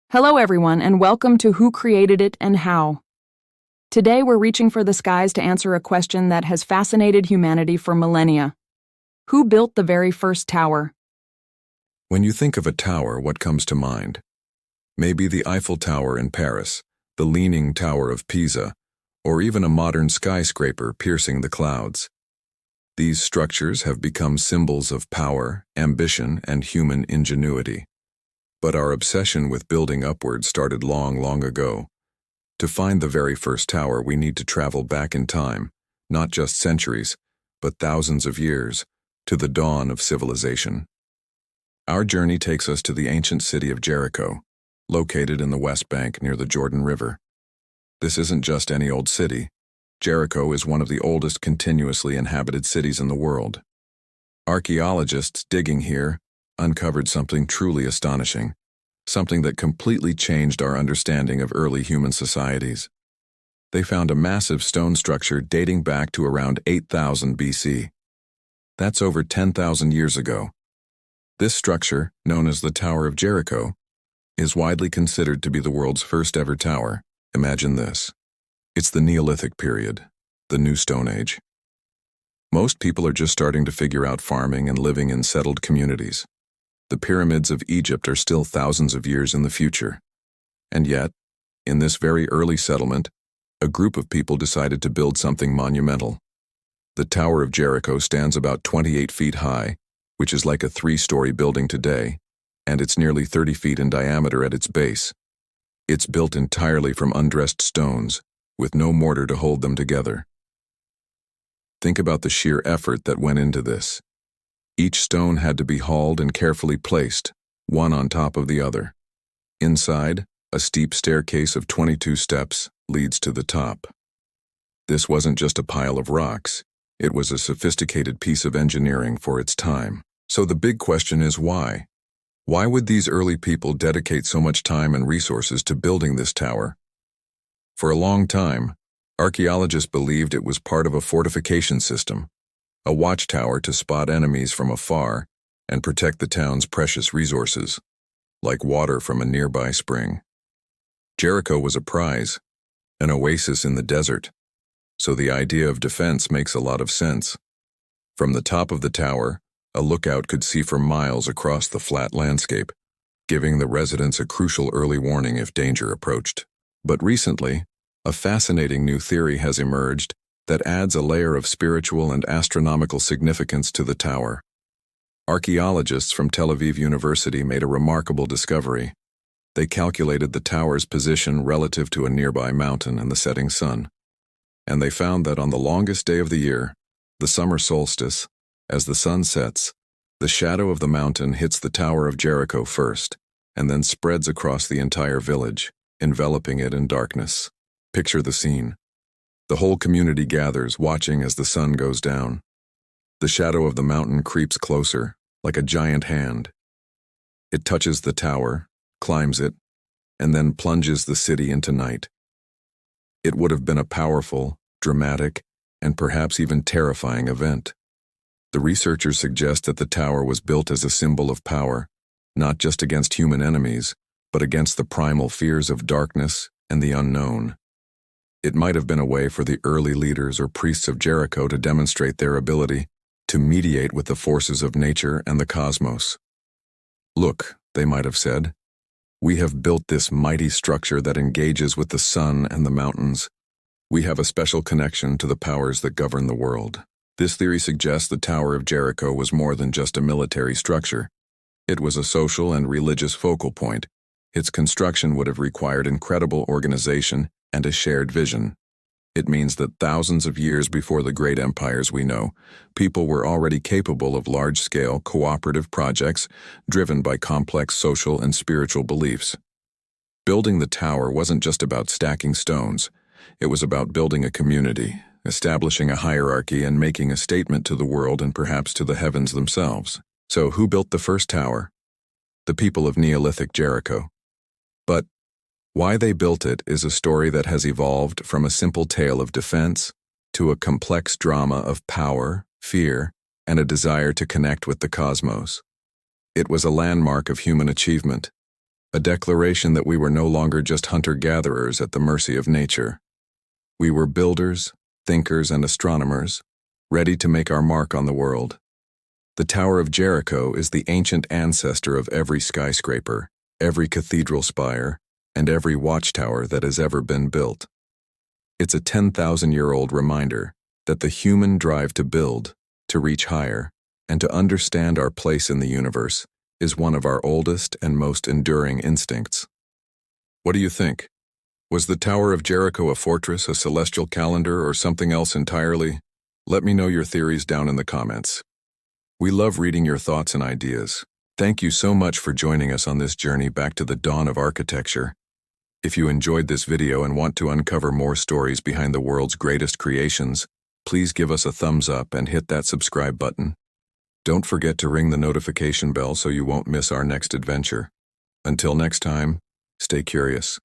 Hello, everyone, and welcome to Who Created It and How. Today, we're reaching for the skies to answer a question that has fascinated humanity for millennia. Who built the very first tower? When you think of a tower, what comes to mind? Maybe the Eiffel Tower in Paris, the Leaning Tower of Pisa, or even a modern skyscraper piercing the clouds. These structures have become symbols of power, ambition, and human ingenuity. But our obsession with building upward started long ago. To find the very first tower, we need to travel back in time, not just centuries, but thousands of years, to the dawn of civilization. Our journey takes us to the ancient city of Jericho, located in the West Bank near the Jordan River. This isn't just any old city. Jericho is one of the oldest continuously inhabited cities in the world. Archaeologists digging here uncovered something truly astonishing, something that completely changed our understanding of early human societies. They found a massive stone structure dating back to around 8000 BC. That's over 10,000 years ago. This structure, known as the Tower of Jericho, is widely considered to be the world's first ever tower. Imagine this. It's the Neolithic period, the New Stone Age. Most people are just starting to figure out farming and living in settled communities. The pyramids of Egypt are still thousands of years in the future. And yet, in this very early settlement, a group of people decided to build something monumental. The Tower of Jericho stands about 28 feet high, which is like a 3-story building today, and it's nearly 30 feet in diameter at its base. It's built entirely from undressed stones, with no mortar to hold them together. Think about the sheer effort that went into this. Each stone had to be hauled and carefully placed, one on top of the other. Inside, a steep staircase of 22 steps leads to the top. This wasn't just a pile of rocks. It was a sophisticated piece of engineering for its time. So the big question is why? Why would these early people dedicate so much time and resources to building this tower? For a long time, archaeologists believed it was part of a fortification system, a watchtower to spot enemies from afar and protect the town's precious resources, like water from a nearby spring. Jericho was a prize, an oasis in the desert, so the idea of defense makes a lot of sense. From the top of the tower, a lookout could see for miles across the flat landscape, giving the residents a crucial early warning if danger approached. But recently, a fascinating new theory has emerged that adds a layer of spiritual and astronomical significance to the tower. Archaeologists from Tel Aviv University made a remarkable discovery. They calculated the tower's position relative to a nearby mountain and the setting sun. And they found that on the longest day of the year, the summer solstice, as the sun sets, the shadow of the mountain hits the Tower of Jericho first, and then spreads across the entire village, enveloping it in darkness. Picture the scene. The whole community gathers, watching as the sun goes down. The shadow of the mountain creeps closer, like a giant hand. It touches the tower, climbs it, and then plunges the city into night. It would have been a powerful, dramatic, and perhaps even terrifying event. The researchers suggest that the tower was built as a symbol of power, not just against human enemies, but against the primal fears of darkness and the unknown. It might have been a way for the early leaders or priests of Jericho to demonstrate their ability to mediate with the forces of nature and the cosmos. Look, they might have said, we have built this mighty structure that engages with the sun and the mountains. We have a special connection to the powers that govern the world. This theory suggests the Tower of Jericho was more than just a military structure. It was a social and religious focal point. Its construction would have required incredible organization and a shared vision. It means that thousands of years before the great empires we know, people were already capable of large-scale cooperative projects driven by complex social and spiritual beliefs. Building the tower wasn't just about stacking stones. It was about building a community, establishing a hierarchy, and making a statement to the world and perhaps to the heavens themselves. So who built the first tower? The people of Neolithic Jericho. But why they built it is a story that has evolved from a simple tale of defense to a complex drama of power, fear, and a desire to connect with the cosmos. It was a landmark of human achievement, a declaration that we were no longer just hunter-gatherers at the mercy of nature. We were builders, thinkers, and astronomers, ready to make our mark on the world. The Tower of Jericho is the ancient ancestor of every skyscraper, every cathedral spire, and every watchtower that has ever been built. It's a 10,000-year-old reminder that the human drive to build, to reach higher, and to understand our place in the universe is one of our oldest and most enduring instincts. What do you think? Was the Tower of Jericho a fortress, a celestial calendar, or something else entirely? Let me know your theories down in the comments. We love reading your thoughts and ideas. Thank you so much for joining us on this journey back to the dawn of architecture. If you enjoyed this video and want to uncover more stories behind the world's greatest creations, please give us a thumbs up and hit that subscribe button. Don't forget to ring the notification bell so you won't miss our next adventure. Until next time, stay curious.